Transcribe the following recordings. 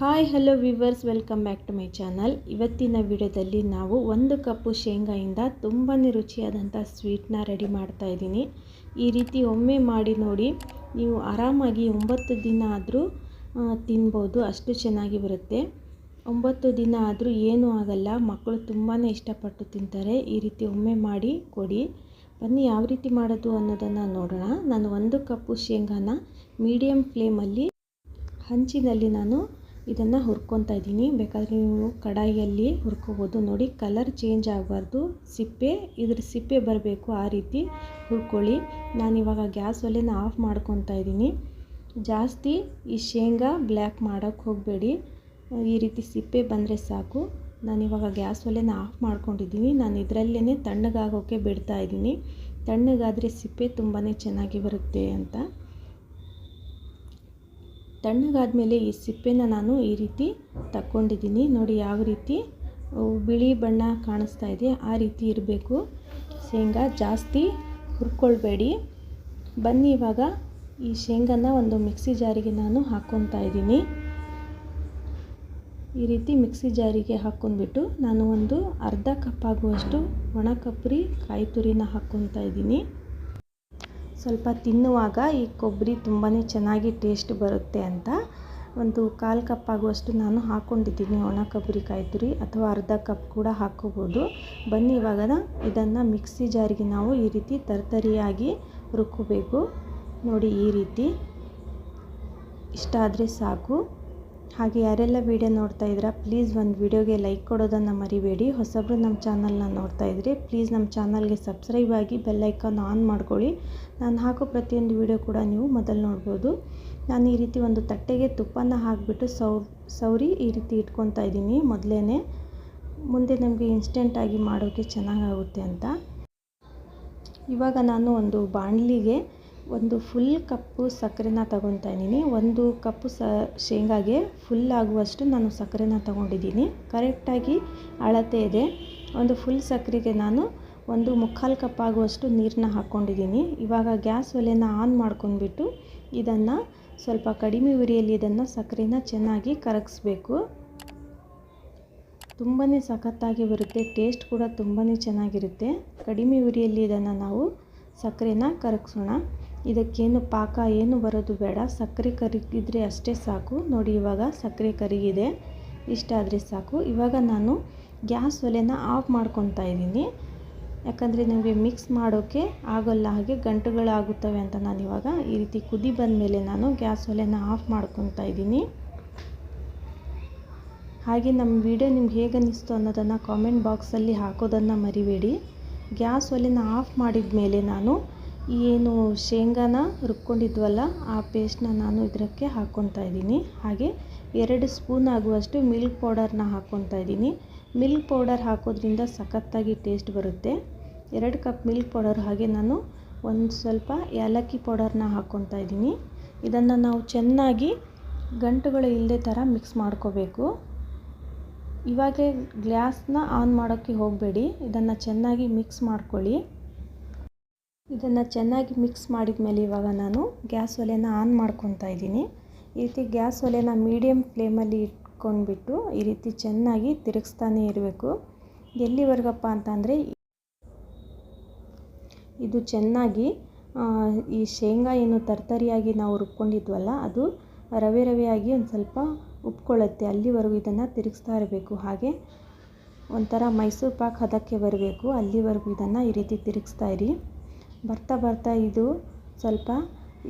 Hi hello viewers, welcome back to my channel. ಇವತ್ತಿನ ವಿಡಿಯೋದಲ್ಲಿ ನಾವು 1 ಕಪ್ಪು ಶೇಂಗಾಯಿಂದ ತುಂಬಾ ರುಚಿಯಾದಂಥ ಸ್ವೀಟ್ನ ರೆಡಿ ಮಾಡ್ತಾ ಇದ್ದೀನಿ. ಈ ರೀತಿ ಒಮ್ಮೆ ಮಾಡಿ ನೋಡಿ, ನೀವು ಆರಾಮಾಗಿ 9 ದಿನ ಆದರೂ ತಿನ್ಬೋದು, ಅಷ್ಟು ಚೆನ್ನಾಗಿ ಬರುತ್ತೆ. 9 ದಿನ ಆದರೂ ಏನೂ ಆಗಲ್ಲ, ಮಕ್ಕಳು ತುಂಬಾ ಇಷ್ಟಪಟ್ಟು ತಿಂತಾರೆ. ಈ ರೀತಿ ಒಮ್ಮೆ ಮಾಡಿ ಕೊಡಿ. ಬನ್ನಿ ಯಾವ ರೀತಿ ಮಾಡೋದು ಅನ್ನೋದನ್ನು ನೋಡೋಣ. ನಾನು 1 ಕಪ್ಪು ಶೇಂಗಾನ ಮೀಡಿಯಮ್ ಫ್ಲೇಮಲ್ಲಿ ಹಂಚಿನಲ್ಲಿ ನಾನು ಇದನ್ನು ಹುರ್ಕೊತಾ ಇದ್ದೀನಿ. ಬೇಕಾದರೆ ನೀವು ಕಡಾಯಿಯಲ್ಲಿ ಹುರ್ಕೋಬೋದು. ನೋಡಿ, ಕಲರ್ ಚೇಂಜ್ ಆಗಬಾರ್ದು, ಇದ್ರ ಸಿಪ್ಪೆ ಬರಬೇಕು, ಆ ರೀತಿ ಹುರ್ಕೊಳ್ಳಿ. ನಾನಿವಾಗ ಗ್ಯಾಸ್ ಒಲೆನ ಆಫ್ ಮಾಡ್ಕೊತಾ ಇದ್ದೀನಿ. ಜಾಸ್ತಿ ಈ ಶೇಂಗಾ ಬ್ಲ್ಯಾಕ್ ಮಾಡೋಕ್ಕೆ ಹೋಗಬೇಡಿ, ಈ ರೀತಿ ಸಿಪ್ಪೆ ಬಂದರೆ ಸಾಕು. ನಾನಿವಾಗ ಗ್ಯಾಸ್ ಒಲೆನ ಆಫ್ ಮಾಡ್ಕೊಂಡಿದ್ದೀನಿ. ನಾನು ಇದರಲ್ಲೇ ತಣ್ಣಗಾಗೋಕ್ಕೆ ಬಿಡ್ತಾ ಇದ್ದೀನಿ. ತಣ್ಣಗಾದರೆ ಸಿಪ್ಪೆ ತುಂಬಾ ಚೆನ್ನಾಗಿ ಬರುತ್ತೆ ಅಂತ. ತಣ್ಣಗಾದಮೇಲೆ ಈ ಸಿಪ್ಪೆನ ನಾನು ಈ ರೀತಿ ತಕ್ಕೊಂಡಿದ್ದೀನಿ. ನೋಡಿ ಯಾವ ರೀತಿ ಬಿಳಿ ಬಣ್ಣ ಕಾಣಿಸ್ತಾ ಇದೆ, ಆ ರೀತಿ ಇರಬೇಕು ಶೇಂಗಾ. ಜಾಸ್ತಿ ಹುರ್ಕೊಳ್ಬೇಡಿ. ಬನ್ನಿ ಇವಾಗ ಈ ಶೇಂಗಾನ ಒಂದು ಮಿಕ್ಸಿ ಜಾರಿಗೆ ನಾನು ಹಾಕ್ಕೊತಾ ಇದ್ದೀನಿ. ಈ ರೀತಿ ಮಿಕ್ಸಿ ಜಾರಿಗೆ ಹಾಕ್ಕೊಂಡ್ಬಿಟ್ಟು ನಾನು ಒಂದು ಅರ್ಧ ಕಪ್ ಆಗುವಷ್ಟು ಒಣ ಕೊಬ್ಬರಿ ಕಾಯಿ ತುರಿನ ಹಾಕ್ಕೊತಾ ಇದ್ದೀನಿ. ಸ್ವಲ್ಪ ತಿನ್ನುವಾಗ ಈ ಕೊಬ್ಬರಿ ತುಂಬಾ ಚೆನ್ನಾಗಿ ಟೇಸ್ಟ್ ಬರುತ್ತೆ ಅಂತ ಒಂದು 1/4 ಕಪ್ ಆಗುವಷ್ಟು ನಾನು ಹಾಕ್ಕೊಂಡಿದ್ದೀನಿ ಒಣ ಕೊಬ್ಬರಿ ಕಾಯಿ ತುರಿ, ಅಥವಾ ಅರ್ಧ ಕಪ್ ಕೂಡ ಹಾಕ್ಕೋಬೋದು. ಬನ್ನಿ ಇವಾಗ ಇದನ್ನು ಮಿಕ್ಸಿ ಜಾರಿಗೆ ನಾವು ಈ ರೀತಿ ತರ್ತರಿಯಾಗಿ ರುಬ್ಕೋಬೇಕು. ನೋಡಿ ಈ ರೀತಿ ಇಷ್ಟ ಆದರೆ ಸಾಕು. ಹಾಗೆ ಯಾರೆಲ್ಲ ವಿಡಿಯೋ ನೋಡ್ತಾ ಇದ್ದೀರಾ, ಪ್ಲೀಸ್ ಒಂದು ವಿಡಿಯೋಗೆ ಲೈಕ್ ಕೊಡೋದನ್ನು ಮರಿಬೇಡಿ. ಹೊಸಬ್ರು ನಮ್ಮ ಚಾನಲ್ನ ನೋಡ್ತಾ ಇದ್ದರೆ ಪ್ಲೀಸ್ ನಮ್ಮ ಚಾನಲ್ಗೆ ಸಬ್ಸ್ಕ್ರೈಬ್ ಆಗಿ ಬೆಲ್ ಐಕಾನ್ ಆನ್ ಮಾಡ್ಕೊಳ್ಳಿ. ನಾನು ಹಾಕೋ ಪ್ರತಿಯೊಂದು ವಿಡಿಯೋ ಕೂಡ ನೀವು ಮೊದಲು ನೋಡ್ಬೋದು. ನಾನು ಈ ರೀತಿ ಒಂದು ತಟ್ಟೆಗೆ ತುಪ್ಪನ ಹಾಕಿಬಿಟ್ಟು ಸೌರಿ ಈ ರೀತಿ ಇಟ್ಕೊತಾ ಇದ್ದೀನಿ ಮೊದಲೇ. ಮುಂದೆ ನಮಗೆ ಇನ್ಸ್ಟೆಂಟಾಗಿ ಮಾಡೋಕ್ಕೆ ಚೆನ್ನಾಗಾಗುತ್ತೆ ಅಂತ. ಇವಾಗ ನಾನು ಒಂದು ಬಾಣಲಿಗೆ ಒಂದು ಫುಲ್ ಕಪ್ಪು ಸಕ್ಕರೆನ ತಗೊತಾ ಇದ್ದೀನಿ. 1 ಕಪ್ಪು ಶೇಂಗಾಗೆ ಫುಲ್ ಆಗುವಷ್ಟು ನಾನು ಸಕ್ಕರೆನ ತಗೊಂಡಿದ್ದೀನಿ. ಕರೆಕ್ಟಾಗಿ ಅಳತೆ ಇದೆ. ಒಂದು ಫುಲ್ ಸಕ್ಕರೆಗೆ ನಾನು 1/4 ಕಪ್ ಆಗುವಷ್ಟು ನೀರನ್ನ ಹಾಕ್ಕೊಂಡಿದ್ದೀನಿ. ಇವಾಗ ಗ್ಯಾಸ್ ಒಲೆನ ಆನ್ ಮಾಡ್ಕೊಂಡ್ಬಿಟ್ಟು ಇದನ್ನು ಸ್ವಲ್ಪ ಕಡಿಮೆ ಉರಿಯಲ್ಲಿ ಇದನ್ನು ಸಕ್ಕರೆನ ಚೆನ್ನಾಗಿ ಕರಗಿಸ್ಬೇಕು. ತುಂಬಾ ಸಖತ್ತಾಗಿ ಬರುತ್ತೆ, ಟೇಸ್ಟ್ ಕೂಡ ತುಂಬಾ ಚೆನ್ನಾಗಿರುತ್ತೆ. ಕಡಿಮೆ ಉರಿಯಲ್ಲಿ ಇದನ್ನು ನಾವು ಸಕ್ಕರೆನ ಕರಗಿಸೋಣ. ಇದಕ್ಕೇನು ಪಾಕ ಏನು ಬರೋದು ಬೇಡ, ಸಕ್ಕರೆ ಕರಗಿದ್ರೆ ಅಷ್ಟೇ ಸಾಕು. ನೋಡಿ ಇವಾಗ ಸಕ್ಕರೆ ಕರಗಿದೆ, ಇಷ್ಟ ಆದರೆ ಸಾಕು. ಇವಾಗ ನಾನು ಗ್ಯಾಸ್ ಒಲೆನ ಆಫ್ ಮಾಡ್ಕೊತಾ ಇದ್ದೀನಿ. ಯಾಕಂದರೆ ನಮಗೆ ಮಿಕ್ಸ್ ಮಾಡೋಕ್ಕೆ ಆಗೋಲ್ಲ, ಹಾಗೆ ಗಂಟುಗಳಾಗುತ್ತವೆ ಅಂತ ನಾನು ಇವಾಗ ಈ ರೀತಿ ಕುದಿ ಬಂದ ಮೇಲೆ ನಾನು ಗ್ಯಾಸ್ ಒಲೆನ ಆಫ್ ಮಾಡ್ಕೊತಾ ಇದ್ದೀನಿ. ಹಾಗೆ ನಮ್ಮ ವಿಡಿಯೋ ನಿಮ್ಗೆ ಹೇಗೆ ಅನ್ನಿಸ್ತು ಅನ್ನೋದನ್ನು ಕಾಮೆಂಟ್ ಬಾಕ್ಸಲ್ಲಿ ಹಾಕೋದನ್ನು ಮರಿಬೇಡಿ. ಗ್ಯಾಸ್ ಒಲೆನ ಆಫ್ ಮಾಡಿದ ಮೇಲೆ ನಾನು ಏನು ಶೇಂಗಾನ ರುಬ್ಕೊಂಡಿದ್ವಲ್ಲ ಆ ಪೇಸ್ಟ್ನ ನಾನು ಇದಕ್ಕೆ ಹಾಕ್ಕೊತಾ ಇದ್ದೀನಿ. ಹಾಗೆ 2 ಸ್ಪೂನ್ ಆಗುವಷ್ಟು ಮಿಲ್ಕ್ ಪೌಡರ್ನ ಹಾಕ್ಕೊತಾ ಇದ್ದೀನಿ. ಮಿಲ್ಕ್ ಪೌಡರ್ ಹಾಕೋದ್ರಿಂದ ಸಖತ್ತಾಗಿ ಟೇಸ್ಟ್ ಬರುತ್ತೆ. 2 ಕಪ್ ಮಿಲ್ಕ್ ಪೌಡರ್, ಹಾಗೆ ನಾನು ಒಂದು ಸ್ವಲ್ಪ ಏಲಕ್ಕಿ ಪೌಡರ್ನ ಹಾಕ್ಕೊತಾ ಇದ್ದೀನಿ. ಇದನ್ನು ನಾವು ಚೆನ್ನಾಗಿ ಗಂಟುಗಳು ಇಲ್ಲದೆ ಥರ ಮಿಕ್ಸ್ ಮಾಡ್ಕೋಬೇಕು. ಇವಾಗ ಗ್ಯಾಸ್ನ ಆನ್ ಮಾಡೋಕ್ಕೆ ಹೋಗಬೇಡಿ, ಇದನ್ನು ಚೆನ್ನಾಗಿ ಮಿಕ್ಸ್ ಮಾಡ್ಕೊಳ್ಳಿ. ಇದನ್ನು ಚೆನ್ನಾಗಿ ಮಿಕ್ಸ್ ಮಾಡಿದ ಮೇಲೆ ಇವಾಗ ನಾನು ಗ್ಯಾಸ್ ಒಲೆನ ಆನ್ ಮಾಡ್ಕೊತಾ ಇದ್ದೀನಿ. ಈ ರೀತಿ ಗ್ಯಾಸ್ ಒಲೆನ ಮೀಡಿಯಮ್ ಫ್ಲೇಮಲ್ಲಿ ಇಟ್ಕೊಂಡ್ಬಿಟ್ಟು ಈ ರೀತಿ ಚೆನ್ನಾಗಿ ತಿರುಗಿಸ್ತಾನೆ ಇರಬೇಕು. ಎಲ್ಲಿವರೆಗಪ್ಪ ಅಂತಂದರೆ ಇದು ಚೆನ್ನಾಗಿ ಈ ಶೇಂಗಾ ಏನು ತರ್ತರಿಯಾಗಿ ನಾವು ರುಬ್ಕೊಂಡಿದ್ವಲ್ಲ ಅದು ರವೆಯಾಗಿ ಒಂದು ಸ್ವಲ್ಪ ಉಪ್ಕೊಳ್ಳುತ್ತೆ, ಅಲ್ಲಿವರೆಗೂ ಇದನ್ನು ತಿರುಗಿಸ್ತಾ ಇರಬೇಕು. ಹಾಗೆ ಒಂಥರ ಮೈಸೂರು ಪಾಕ್ ಹದಕ್ಕೆ ಬರಬೇಕು, ಅಲ್ಲಿವರೆಗೂ ಇದನ್ನು ಈ ರೀತಿ ತಿರುಗಿಸ್ತಾ ಇರಿ. ಬರ್ತಾ ಇದು ಸ್ವಲ್ಪ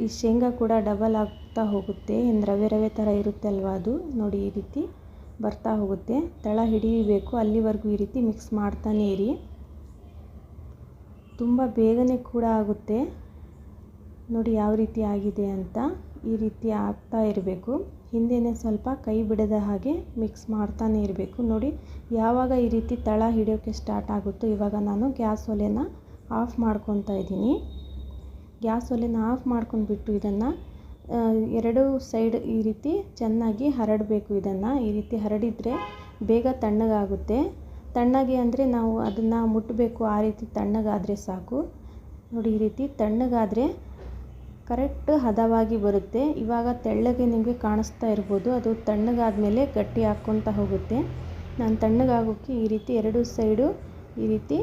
ಈ ಶೇಂಗಾ ಕೂಡ ಡಬಲ್ ಆಗ್ತಾ ಹೋಗುತ್ತೆ, ಏನು ರವೆ ಥರ ಇರುತ್ತೆ ಅಲ್ವಾ ಅದು. ನೋಡಿ ಈ ರೀತಿ ಬರ್ತಾ ಹೋಗುತ್ತೆ, ತಳ ಹಿಡಿಯಬೇಕು, ಅಲ್ಲಿವರೆಗೂ ಈ ರೀತಿ ಮಿಕ್ಸ್ ಮಾಡ್ತಾನೇ ಇರಿ. ತುಂಬ ಬೇಗನೆ ಕೂಡ ಆಗುತ್ತೆ. ನೋಡಿ ಯಾವ ರೀತಿ ಆಗಿದೆ ಅಂತ, ಈ ರೀತಿ ಆಗ್ತಾ ಇರಬೇಕು. ಹಿಂದೆನೇ ಸ್ವಲ್ಪ ಕೈ ಬಿಡದ ಹಾಗೆ ಮಿಕ್ಸ್ ಮಾಡ್ತಾನೆ ಇರಬೇಕು. ನೋಡಿ ಯಾವಾಗ ಈ ರೀತಿ ತಳ ಹಿಡಿಯೋಕ್ಕೆ ಸ್ಟಾರ್ಟ್ ಆಗುತ್ತೋ ಇವಾಗ ನಾನು ಗ್ಯಾಸ್ ಒಲೆನ ಆಫ್ ಮಾಡ್ಕೊತಾ ಇದ್ದೀನಿ. ಗ್ಯಾಸ್ ಒಲೆನ ಆಫ್ ಮಾಡ್ಕೊಂಡ್ಬಿಟ್ಟು ಇದನ್ನು 2 ಸೈಡ್ ಈ ರೀತಿ ಚೆನ್ನಾಗಿ ಹರಡಬೇಕು. ಇದನ್ನು ಈ ರೀತಿ ಹರಡಿದರೆ ಬೇಗ ತಣ್ಣಗಾಗುತ್ತೆ. ತಣ್ಣಗೆ ಅಂದರೆ ನಾವು ಅದನ್ನು ಮುಟ್ಟಬೇಕು, ಆ ರೀತಿ ತಣ್ಣಗಾದರೆ ಸಾಕು. ನೋಡಿ ಈ ರೀತಿ ತಣ್ಣಗಾದರೆ ಕರೆಕ್ಟ್ ಹದವಾಗಿ ಬರುತ್ತೆ. ಇವಾಗ ತೆಳ್ಳಗೆ ನಿಮಗೆ ಕಾಣಿಸ್ತಾ ಇರ್ಬೋದು, ಅದು ತಣ್ಣಗಾದ್ಮೇಲೆ ಗಟ್ಟಿ ಹಾಕ್ಕೊತಾ ಹೋಗುತ್ತೆ. ನಾನು ತಣ್ಣಗಾಗೋಕ್ಕೆ ಈ ರೀತಿ ಎರಡು ಸೈಡು ಈ ರೀತಿ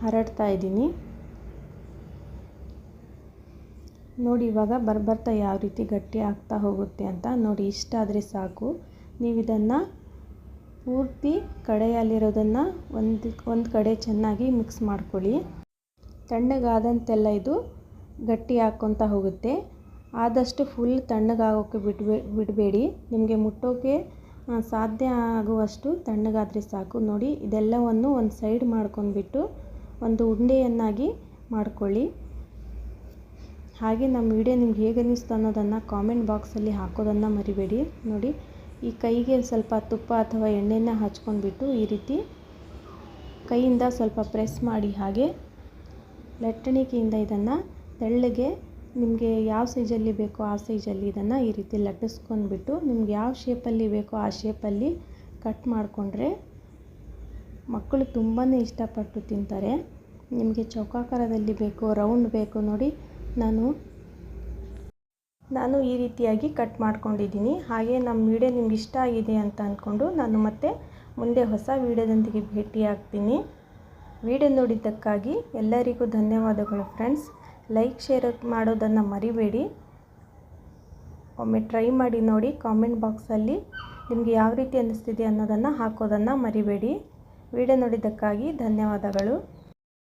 ಹರಡ್ತಾ ಇದ್ದೀನಿ. ನೋಡಿ ಇವಾಗ ಬರ್ತಾ ಯಾವ ರೀತಿ ಗಟ್ಟಿ ಆಗ್ತಾ ಹೋಗುತ್ತೆ ಅಂತ ನೋಡಿ. ಇಷ್ಟ ಆದರೆ ಸಾಕು. ನೀವು ಇದನ್ನು ಪೂರ್ತಿ ಕಡೆಯಲ್ಲಿರೋದನ್ನು ಒಂದು ಕಡೆ ಚೆನ್ನಾಗಿ ಮಿಕ್ಸ್ ಮಾಡ್ಕೊಳ್ಳಿ. ತಣ್ಣಗಾದಂತೆಲ್ಲ ಇದು ಗಟ್ಟಿ ಹಾಕ್ಕೊತಾ ಹೋಗುತ್ತೆ. ಆದಷ್ಟು ಫುಲ್ ತಣ್ಣಗಾಗೋಕ್ಕೆ ಬಿಡಬೇಡಿ. ನಿಮಗೆ ಮುಟ್ಟೋಕ್ಕೆ ಸಾಧ್ಯ ಆಗುವಷ್ಟು ತಣ್ಣಗಾದರೆ ಸಾಕು. ನೋಡಿ ಇದೆಲ್ಲವನ್ನು ಒಂದು ಸೈಡ್ ಮಾಡ್ಕೊಂಡ್ಬಿಟ್ಟು ಒಂದು ಉಂಡೆಯನ್ನಾಗಿ ಮಾಡ್ಕೊಳ್ಳಿ. ಹಾಗೆ ನಮ್ಮ ವಿಡಿಯೋ ನಿಮ್ಗೆ ಹೇಗೆ ಅನ್ನಿಸ್ತು ಅನ್ನೋದನ್ನು ಕಾಮೆಂಟ್ ಬಾಕ್ಸಲ್ಲಿ ಹಾಕೋದನ್ನು ಮರಿಬೇಡಿ. ನೋಡಿ ಈ ಕೈಗೆ ಸ್ವಲ್ಪ ತುಪ್ಪ ಅಥವಾ ಎಣ್ಣೆನ ಹಚ್ಕೊಂಡ್ಬಿಟ್ಟು ಈ ರೀತಿ ಕೈಯಿಂದ ಸ್ವಲ್ಪ ಪ್ರೆಸ್ ಮಾಡಿ, ಹಾಗೆ ಲಟ್ಟಣಿಕೆಯಿಂದ ಇದನ್ನು ತೆಳ್ಳಗೆ ನಿಮಗೆ ಯಾವ ಸೈಜಲ್ಲಿ ಬೇಕೋ ಆ ಸೈಜಲ್ಲಿ ಇದನ್ನು ಈ ರೀತಿ ಲಟ್ಟಿಸ್ಕೊಂಡ್ಬಿಟ್ಟು ನಿಮ್ಗೆ ಯಾವ ಶೇಪಲ್ಲಿ ಬೇಕೋ ಆ ಶೇಪಲ್ಲಿ ಕಟ್ ಮಾಡಿಕೊಂಡ್ರೆ ಮಕ್ಕಳು ತುಂಬಾ ಇಷ್ಟಪಟ್ಟು ತಿಂತಾರೆ. ನಿಮಗೆ ಚೌಕಾಕಾರದಲ್ಲಿ ಬೇಕೋ ರೌಂಡ್ ಬೇಕೋ ನೋಡಿ ನಾನು ಈ ರೀತಿಯಾಗಿ ಕಟ್ ಮಾಡ್ಕೊಂಡಿದ್ದೀನಿ. ಹಾಗೆ ನಮ್ಮ ವಿಡಿಯೋ ನಿಮ್ಗೆ ಇಷ್ಟ ಆಗಿದೆ ಅಂತ ಅಂದ್ಕೊಂಡು ನಾನು ಮತ್ತೆ ಮುಂದೆ ಹೊಸ ವಿಡಿಯೋದೊಂದಿಗೆ ಭೇಟಿ ಆಗ್ತೀನಿ. ವಿಡಿಯೋ ನೋಡಿದ್ದಕ್ಕಾಗಿ ಎಲ್ಲರಿಗೂ ಧನ್ಯವಾದಗಳು ಫ್ರೆಂಡ್ಸ್. ಲೈಕ್ ಶೇರ್ ಮಾಡೋದನ್ನು ಮರಿಬೇಡಿ. ಒಮ್ಮೆ ಟ್ರೈ ಮಾಡಿ ನೋಡಿ. ಕಾಮೆಂಟ್ ಬಾಕ್ಸಲ್ಲಿ ನಿಮಗೆ ಯಾವ ರೀತಿ ಅನ್ನಿಸ್ತಿದೆ ಅನ್ನೋದನ್ನು ಹಾಕೋದನ್ನು ಮರಿಬೇಡಿ. ವಿಡಿಯೋ ನೋಡಿದ್ದಕ್ಕಾಗಿ ಧನ್ಯವಾದಗಳು.